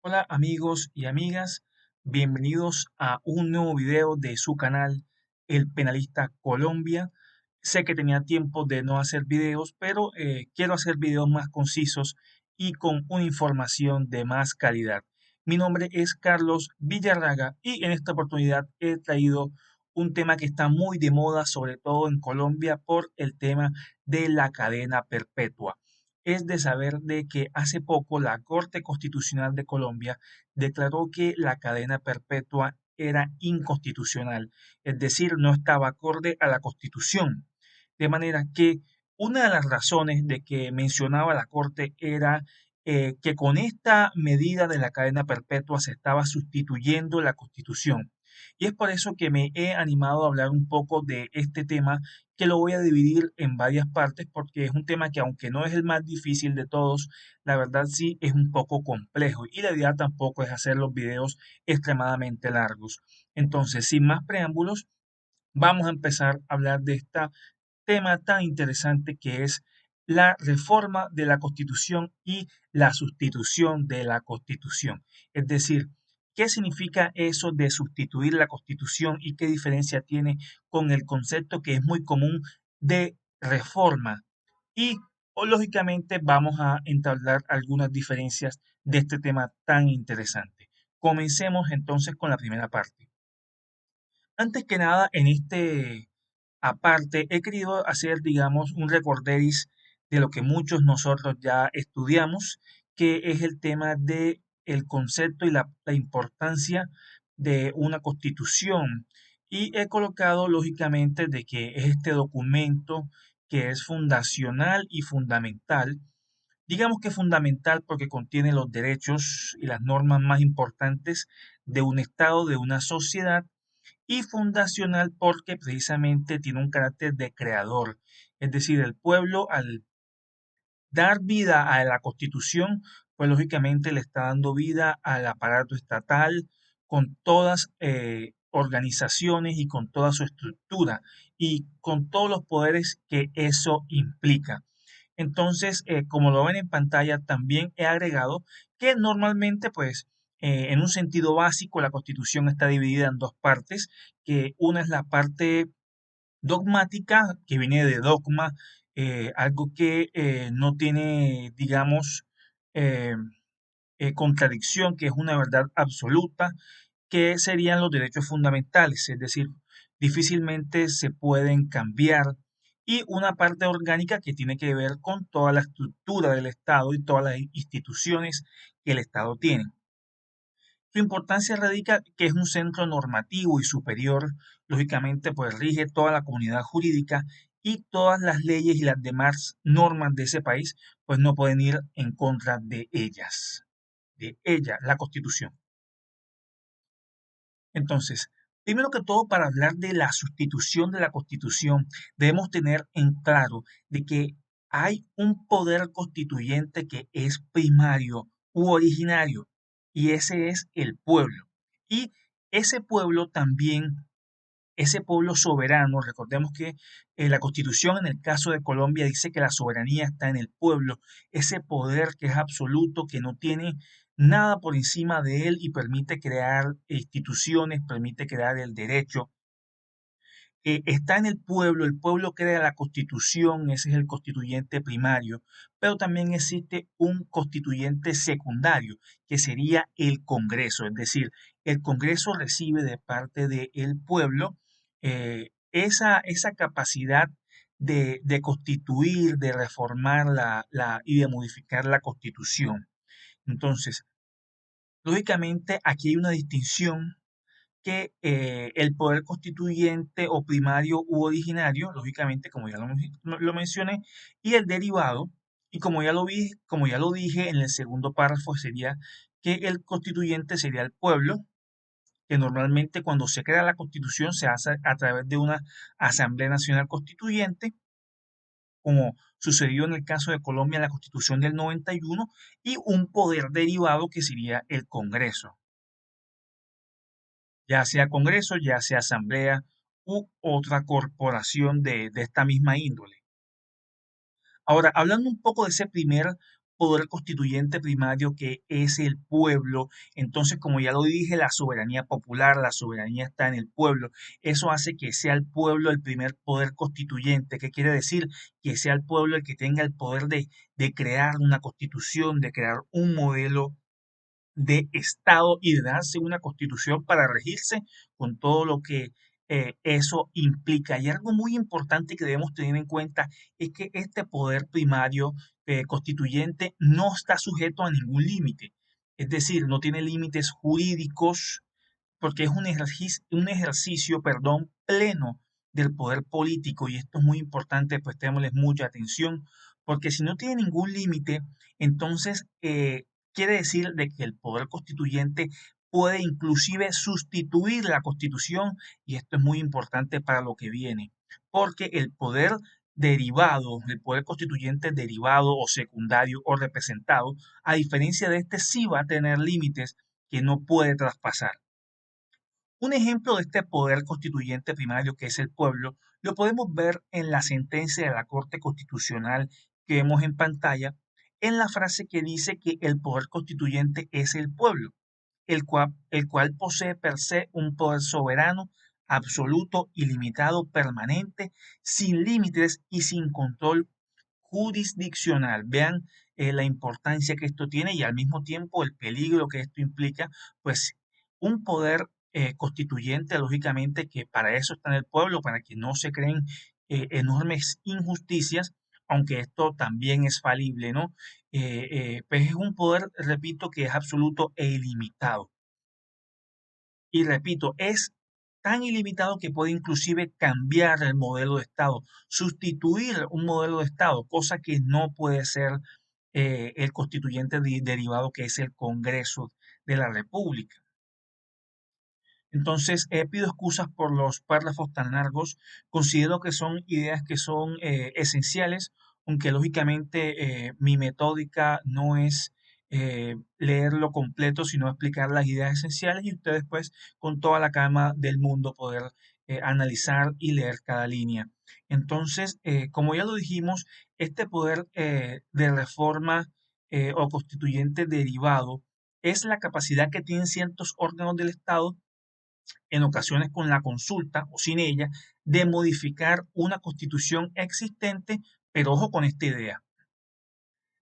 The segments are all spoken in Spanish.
Hola amigos y amigas, bienvenidos a un nuevo video de su canal El Penalista Colombia. Sé que tenía tiempo de no hacer videos, pero quiero hacer videos más concisos y con una información de más calidad. Mi nombre es Carlos Villarraga y en esta oportunidad he traído un tema que está muy de moda, sobre todo en Colombia, por el tema de la cadena perpetua. Es de saber de que hace poco la Corte Constitucional de Colombia declaró que la cadena perpetua era inconstitucional, es decir, no estaba acorde a la Constitución. De manera que una de las razones de que mencionaba la Corte era que con esta medida de la cadena perpetua se estaba sustituyendo la Constitución. Y es por eso que me he animado a hablar un poco de este tema, que lo voy a dividir en varias partes porque es un tema que, aunque no es el más difícil de todos, la verdad sí es un poco complejo y la idea tampoco es hacer los videos extremadamente largos. Entonces, sin más preámbulos, vamos a empezar a hablar de este tema tan interesante que es la reforma de la Constitución y la sustitución de la Constitución. Es decir, ¿qué significa eso de sustituir la Constitución y qué diferencia tiene con el concepto que es muy común de reforma? Y lógicamente vamos a entablar algunas diferencias de este tema tan interesante. Comencemos entonces con la primera parte. Antes que nada, en este aparte, he querido hacer, digamos, un recorderis de lo que muchos nosotros ya estudiamos, que es el tema de el concepto y la importancia de una constitución. Y he colocado, lógicamente, de que es este documento que es fundacional y fundamental. Digamos que fundamental porque contiene los derechos y las normas más importantes de un Estado, de una sociedad, y fundacional porque precisamente tiene un carácter de creador. Es decir, el pueblo, al dar vida a la Constitución, pues lógicamente le está dando vida al aparato estatal con todas organizaciones y con toda su estructura y con todos los poderes que eso implica. Entonces, como lo ven en pantalla, también he agregado que normalmente, pues, en un sentido básico, la Constitución está dividida en dos partes, que una es la parte dogmática, que viene de dogma, algo que no tiene, digamos, eh, contradicción, que es una verdad absoluta, que serían los derechos fundamentales, es decir, difícilmente se pueden cambiar, y una parte orgánica que tiene que ver con toda la estructura del Estado y todas las instituciones que el Estado tiene. Su importancia radica que es un centro normativo y superior, lógicamente pues rige toda la comunidad jurídica y todas las leyes y las demás normas de ese país pues no pueden ir en contra de ella, la Constitución. Entonces, primero que todo, para hablar de la sustitución de la Constitución, debemos tener en claro de que hay un poder constituyente que es primario u originario, y ese es el pueblo. Y ese pueblo también, ese pueblo soberano, recordemos que la Constitución en el caso de Colombia dice que la soberanía está en el pueblo, ese poder que es absoluto, que no tiene nada por encima de él y permite crear instituciones, permite crear el derecho, está en el pueblo crea la Constitución, ese es el constituyente primario, pero también existe un constituyente secundario, que sería el Congreso, es decir, el Congreso recibe de parte del pueblo esa capacidad de constituir, de reformar y de modificar la Constitución. Entonces, lógicamente, aquí hay una distinción que el poder constituyente o primario u originario, lógicamente, como ya lo mencioné, y el derivado, y como ya lo dije en el segundo párrafo, sería que el constituyente sería el pueblo, que normalmente cuando se crea la constitución se hace a través de una Asamblea Nacional Constituyente, como sucedió en el caso de Colombia en la Constitución del 91, y un poder derivado que sería el Congreso, ya sea Congreso, ya sea Asamblea u otra corporación de esta misma índole. Ahora, hablando un poco de ese primer poder constituyente primario que es el pueblo. Entonces, como ya lo dije, la soberanía popular, la soberanía está en el pueblo. Eso hace que sea el pueblo el primer poder constituyente. ¿Qué quiere decir? Que sea el pueblo el que tenga el poder de crear una constitución, de crear un modelo de Estado y de darse una constitución para regirse con todo lo que eso implica. Y algo muy importante que debemos tener en cuenta es que este poder primario constituyente no está sujeto a ningún límite. Es decir, no tiene límites jurídicos porque es un ejercicio, perdón, pleno del poder político y esto es muy importante, pues tenemos mucha atención, porque si no tiene ningún límite, entonces quiere decir de que el poder constituyente puede inclusive sustituir la constitución y esto es muy importante para lo que viene, porque el poder derivado, el poder constituyente derivado o secundario o representado, a diferencia de este sí va a tener límites que no puede traspasar. Un ejemplo de este poder constituyente primario que es el pueblo lo podemos ver en la sentencia de la Corte Constitucional que vemos en pantalla, en la frase que dice que el poder constituyente es el pueblo, el cual posee per se un poder soberano, absoluto, ilimitado, permanente, sin límites y sin control jurisdiccional. Vean la importancia que esto tiene y al mismo tiempo el peligro que esto implica, pues un poder constituyente, lógicamente, que para eso está en el pueblo, para que no se creen enormes injusticias, aunque esto también es falible, ¿no? Pues es un poder, repito, que es absoluto e ilimitado. Y repito, es tan ilimitado que puede inclusive cambiar el modelo de Estado, sustituir un modelo de Estado, cosa que no puede ser el constituyente derivado que es el Congreso de la República. Entonces, pido excusas por los párrafos tan largos. Considero que son ideas que son esenciales, aunque lógicamente mi metódica no es leerlo completo, sino explicar las ideas esenciales y ustedes pues con toda la calma del mundo poder analizar y leer cada línea. Entonces, como ya lo dijimos, este poder de reforma o constituyente derivado es la capacidad que tienen ciertos órganos del Estado en ocasiones con la consulta o sin ella, de modificar una constitución existente, pero ojo con esta idea,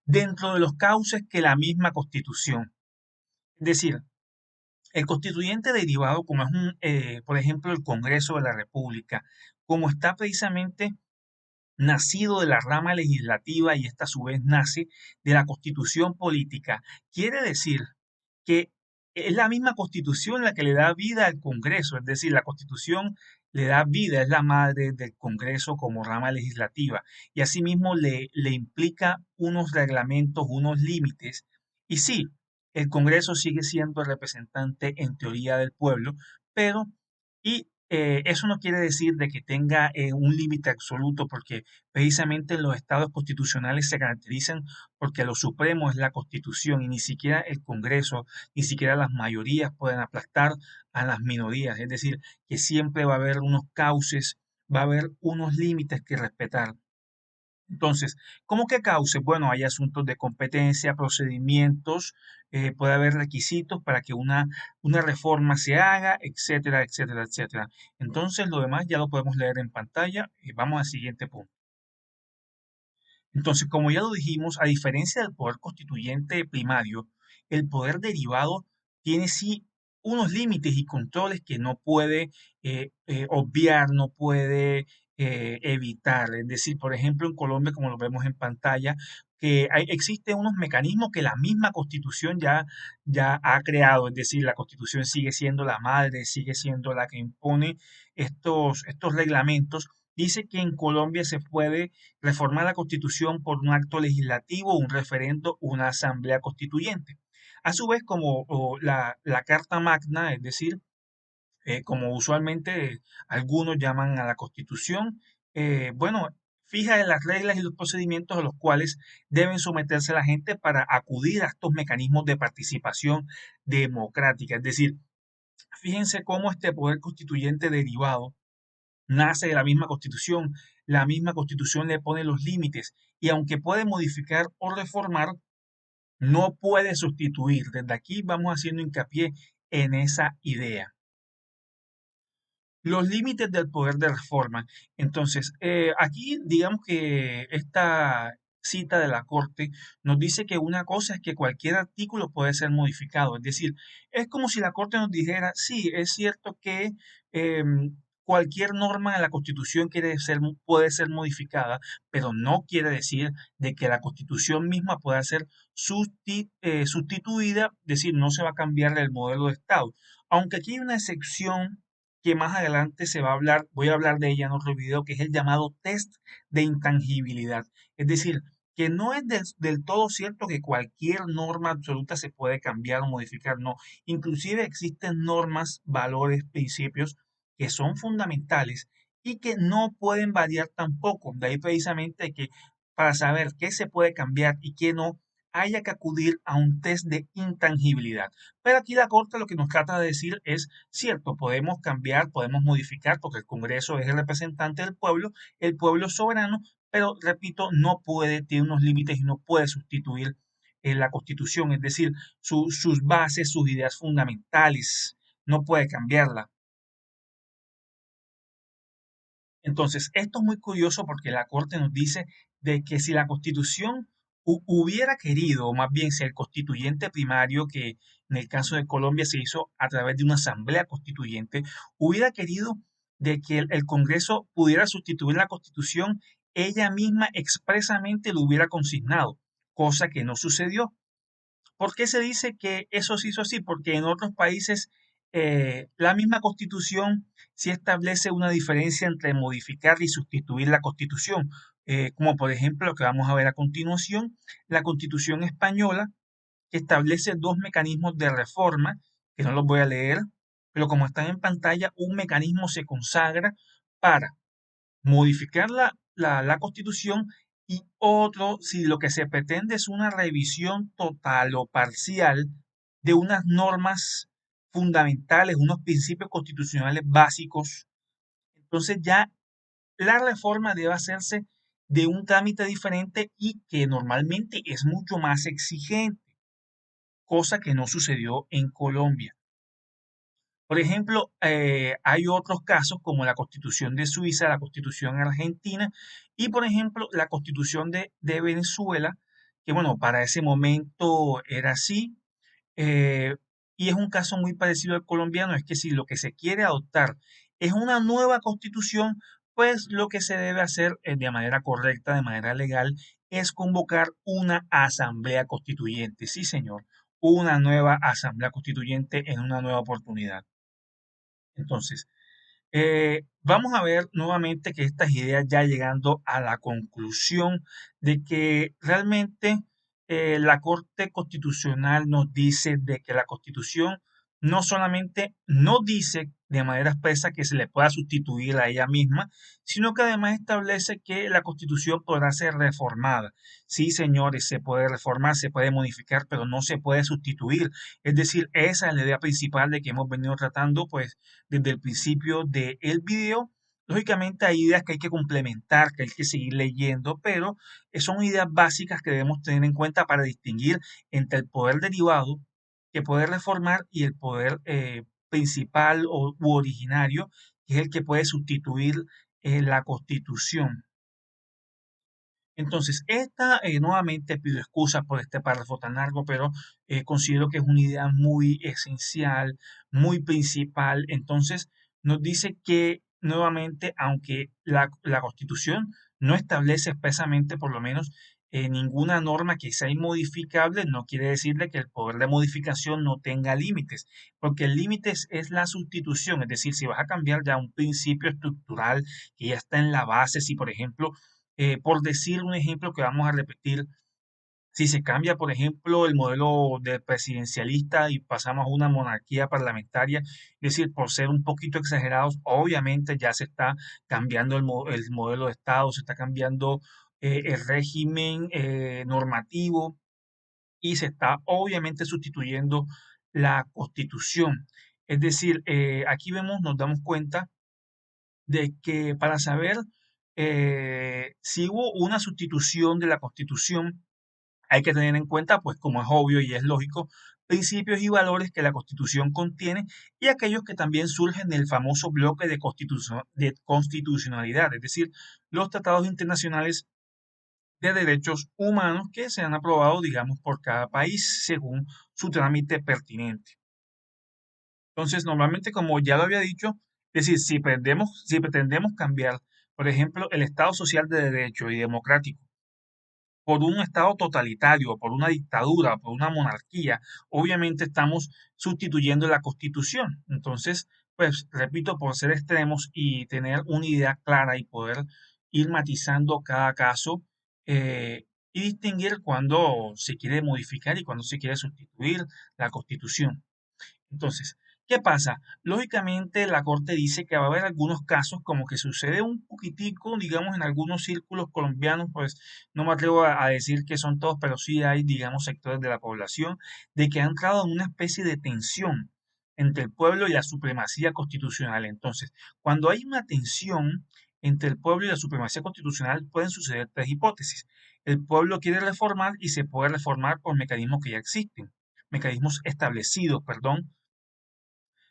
dentro de los cauces que la misma constitución. Es decir, el constituyente derivado, como es por ejemplo, el Congreso de la República, como está precisamente nacido de la rama legislativa y esta a su vez nace de la constitución política, quiere decir que es la misma constitución la que le da vida al Congreso, es decir, la constitución le da vida, es la madre del Congreso como rama legislativa y asimismo le implica unos reglamentos, unos límites. Y sí, el Congreso sigue siendo el representante en teoría del pueblo, pero eso no quiere decir de que tenga un límite absoluto, porque precisamente los estados constitucionales se caracterizan porque lo supremo es la Constitución y ni siquiera el Congreso, ni siquiera las mayorías pueden aplastar a las minorías. Es decir, que siempre va a haber unos cauces, va a haber unos límites que respetar. Entonces, ¿cómo que cauces? Bueno, hay asuntos de competencia, procedimientos, puede haber requisitos para que una reforma se haga, etcétera, etcétera, etcétera. Entonces, lo demás ya lo podemos leer en pantalla. Vamos al siguiente punto. Entonces, como ya lo dijimos, a diferencia del poder constituyente primario, el poder derivado tiene sí unos límites y controles que no puede obviar, no puede evitar. Es decir, por ejemplo, en Colombia, como lo vemos en pantalla, que existen unos mecanismos que la misma Constitución ya ha creado. Es decir, la Constitución sigue siendo la madre, sigue siendo la que impone estos reglamentos. Dice que en Colombia se puede reformar la Constitución por un acto legislativo, un referendo, una asamblea constituyente. A su vez, como la Carta Magna, es decir, como usualmente algunos llaman a la Constitución, bueno, fija las reglas y los procedimientos a los cuales deben someterse la gente para acudir a estos mecanismos de participación democrática. Es decir, fíjense cómo este poder constituyente derivado nace de la misma constitución le pone los límites y aunque puede modificar o reformar, no puede sustituir. Desde aquí vamos haciendo hincapié en esa idea. Los límites del poder de reforma. Entonces, aquí digamos que esta cita de la Corte nos dice que una cosa es que cualquier artículo puede ser modificado. Es decir, es como si la Corte nos dijera, sí, es cierto que cualquier norma de la Constitución puede ser modificada, pero no quiere decir de que la Constitución misma pueda ser sustituida, es decir, no se va a cambiar el modelo de Estado. Aunque aquí hay una excepción que más adelante se va a hablar, voy a hablar de ella en otro video, que es el llamado test de intangibilidad. Es decir, que no es del todo cierto que cualquier norma absoluta se puede cambiar o modificar, no. Inclusive existen normas, valores, principios que son fundamentales y que no pueden variar tampoco. De ahí precisamente que para saber qué se puede cambiar y qué no, haya que acudir a un test de intangibilidad. Pero aquí la Corte lo que nos trata de decir es, cierto, podemos cambiar, podemos modificar, porque el Congreso es el representante del pueblo, el pueblo es soberano, pero repito, no puede, tiene unos límites y no puede sustituir la Constitución, es decir, sus bases, sus ideas fundamentales, no puede cambiarla. Entonces, esto es muy curioso porque la Corte nos dice de que si la Constitución hubiera querido, o más bien si el constituyente primario, que en el caso de Colombia se hizo a través de una asamblea constituyente, hubiera querido de que el Congreso pudiera sustituir la Constitución, ella misma expresamente lo hubiera consignado, cosa que no sucedió. ¿Por qué se dice que eso se hizo así? Porque en otros países la misma constitución sí establece una diferencia entre modificar y sustituir la constitución, como por ejemplo lo que vamos a ver a continuación, la constitución española, que establece dos mecanismos de reforma, que no los voy a leer, pero como están en pantalla, un mecanismo se consagra para modificar la Constitución y otro si lo que se pretende es una revisión total o parcial de unas normas fundamentales, unos principios constitucionales básicos. Entonces ya la reforma debe hacerse de un trámite diferente y que normalmente es mucho más exigente, cosa que no sucedió en Colombia. Por ejemplo, hay otros casos como la Constitución de Suiza, la Constitución argentina y, por ejemplo, la Constitución de Venezuela, que bueno, para ese momento era así, eh, y es un caso muy parecido al colombiano, es que si lo que se quiere adoptar es una nueva constitución, pues lo que se debe hacer de manera correcta, de manera legal, es convocar una asamblea constituyente. Sí, señor, una nueva asamblea constituyente en una nueva oportunidad. Entonces, vamos a ver nuevamente que estas ideas ya llegando a la conclusión de que realmente la Corte Constitucional nos dice de que la Constitución no solamente no dice de manera expresa que se le pueda sustituir a ella misma, sino que además establece que la Constitución podrá ser reformada. Sí, señores, se puede reformar, se puede modificar, pero no se puede sustituir. Es decir, esa es la idea principal de que hemos venido tratando, pues desde el principio del video. Lógicamente hay ideas que hay que complementar, que hay que seguir leyendo, pero son ideas básicas que debemos tener en cuenta para distinguir entre el poder derivado que puede reformar y el poder principal u originario, que es el que puede sustituir la Constitución. Entonces, esta nuevamente pido excusas por este párrafo tan largo, pero considero que es una idea muy esencial, muy principal. Entonces, nos dice que nuevamente, aunque la Constitución no establece expresamente, por lo menos, ninguna norma que sea inmodificable, no quiere decirle que el poder de modificación no tenga límites, porque el límite es la sustitución, es decir, si vas a cambiar ya un principio estructural que ya está en la base, si por ejemplo por decir un ejemplo que vamos a repetir, si se cambia, por ejemplo, el modelo de presidencialista y pasamos a una monarquía parlamentaria, es decir, por ser un poquito exagerados, obviamente ya se está cambiando el modelo de Estado, se está cambiando el régimen normativo y se está obviamente sustituyendo la Constitución. Es decir, aquí vemos, nos damos cuenta de que para saber si hubo una sustitución de la Constitución, Hay que tener en cuenta, pues como es obvio y es lógico, principios y valores que la Constitución contiene y aquellos que también surgen del famoso bloque de constitucionalidad, es decir, los tratados internacionales de derechos humanos que se han aprobado, digamos, por cada país según su trámite pertinente. Entonces, normalmente, como ya lo había dicho, es decir, si pretendemos cambiar, por ejemplo, el Estado social de derecho y democrático por un Estado totalitario, por una dictadura, por una monarquía, obviamente estamos sustituyendo la Constitución. Entonces, pues, repito, por ser extremos y tener una idea clara y poder ir matizando cada caso y distinguir cuando se quiere modificar y cuando se quiere sustituir la Constitución. Entonces, ¿qué pasa? Lógicamente, la Corte dice que va a haber algunos casos como que sucede un poquitico, digamos, en algunos círculos colombianos, pues no me atrevo a decir que son todos, pero sí hay, digamos, sectores de la población, de que han entrado en una especie de tensión entre el pueblo y la supremacía constitucional. Entonces, cuando hay una tensión entre el pueblo y la supremacía constitucional, pueden suceder tres hipótesis. El pueblo quiere reformar y se puede reformar por mecanismos que ya existen, mecanismos establecidos, perdón,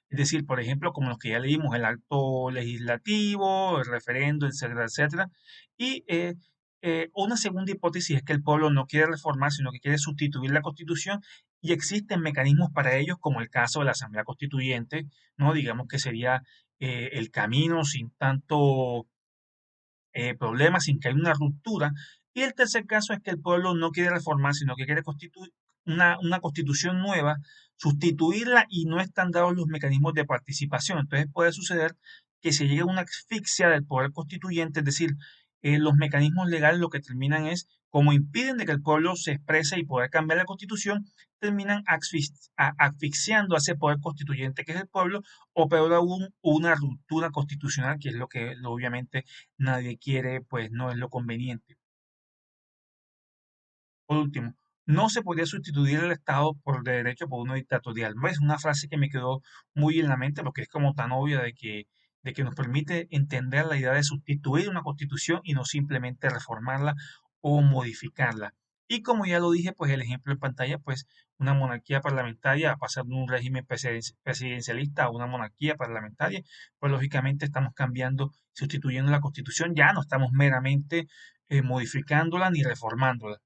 es decir, por ejemplo, como los que ya leímos, el acto legislativo, el referendo, etcétera, etcétera. Y una segunda hipótesis es que el pueblo no quiere reformar, sino que quiere sustituir la Constitución y existen mecanismos para ellos, como el caso de la Asamblea Constituyente, ¿no? Digamos que sería el camino sin tanto problemas sin que haya una ruptura. Y el tercer caso es que el pueblo no quiere reformar, sino que quiere constituir una constitución nueva, sustituirla y no están dados los mecanismos de participación. Entonces puede suceder que se llegue a una asfixia del poder constituyente, es decir, los mecanismos legales lo que terminan es, como impiden de que el pueblo se exprese y poder cambiar la constitución, terminan asfixiando a ese poder constituyente que es el pueblo, o peor aún, una ruptura constitucional, que es lo que obviamente nadie quiere, pues no es lo conveniente. Por último, no se podría sustituir el Estado por derecho por uno dictatorial. ¿No? Es una frase que me quedó muy en la mente porque es como tan obvia de que nos permite entender la idea de sustituir una constitución y no simplemente reformarla o modificarla. Y como ya lo dije, pues el ejemplo en pantalla, pues una monarquía parlamentaria a pasar de un régimen presidencialista a una monarquía parlamentaria, pues lógicamente estamos cambiando, sustituyendo la constitución, ya no estamos meramente modificándola ni reformándola.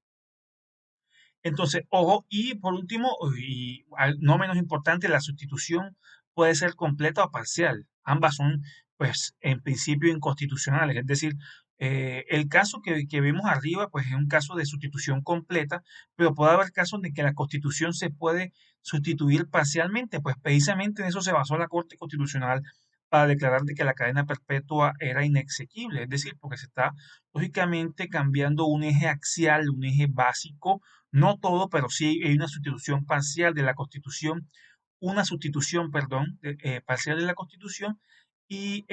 Entonces, ojo, y por último, y no menos importante, la sustitución puede ser completa o parcial. Ambas son, pues, en principio inconstitucionales. Es decir, el caso que vemos arriba, pues, es un caso de sustitución completa, pero puede haber casos de que la constitución se puede sustituir parcialmente. Pues, precisamente en eso se basó la Corte Constitucional para declarar de que la cadena perpetua era inexequible. Es decir, porque se está, lógicamente, cambiando un eje axial, un eje básico, no todo, pero sí hay una sustitución parcial de la Constitución, una sustitución, perdón, parcial de la Constitución. Y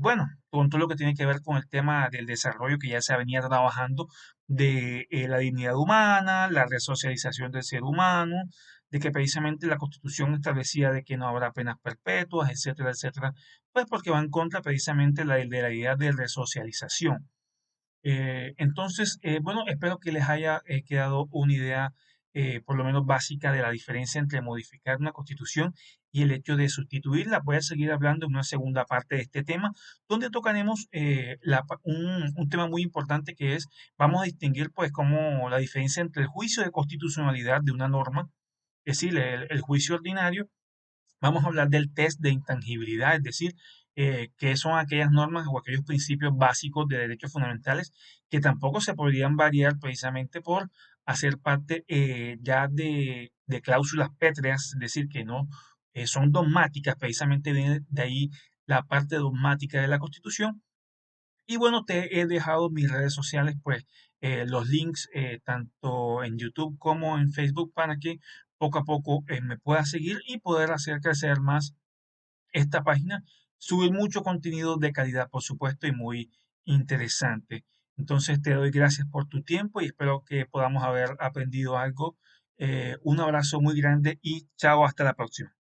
bueno, con todo lo que tiene que ver con el tema del desarrollo que ya se venía trabajando de la dignidad humana, la resocialización del ser humano, de que precisamente la Constitución establecía de que no habrá penas perpetuas, etcétera, etcétera, pues porque va en contra precisamente de la idea de resocialización. Entonces, bueno, espero que les haya quedado una idea por lo menos básica de la diferencia entre modificar una constitución y el hecho de sustituirla. Voy a seguir hablando en una segunda parte de este tema, donde tocaremos un tema muy importante que es, vamos a distinguir pues como la diferencia entre el juicio de constitucionalidad de una norma, es decir, el juicio ordinario. Vamos a hablar del test de intangibilidad, es decir, qué son aquellas normas o aquellos principios básicos de derechos fundamentales que tampoco se podrían variar precisamente por hacer parte ya de cláusulas pétreas, es decir, que no son dogmáticas, precisamente viene de ahí la parte dogmática de la Constitución. Y bueno, te he dejado mis redes sociales, pues los links tanto en YouTube como en Facebook para que poco a poco me puedas seguir y poder hacer crecer más esta página, subir mucho contenido de calidad, por supuesto, y muy interesante. Entonces te doy gracias por tu tiempo y espero que podamos haber aprendido algo. Un abrazo muy grande y chao, hasta la próxima.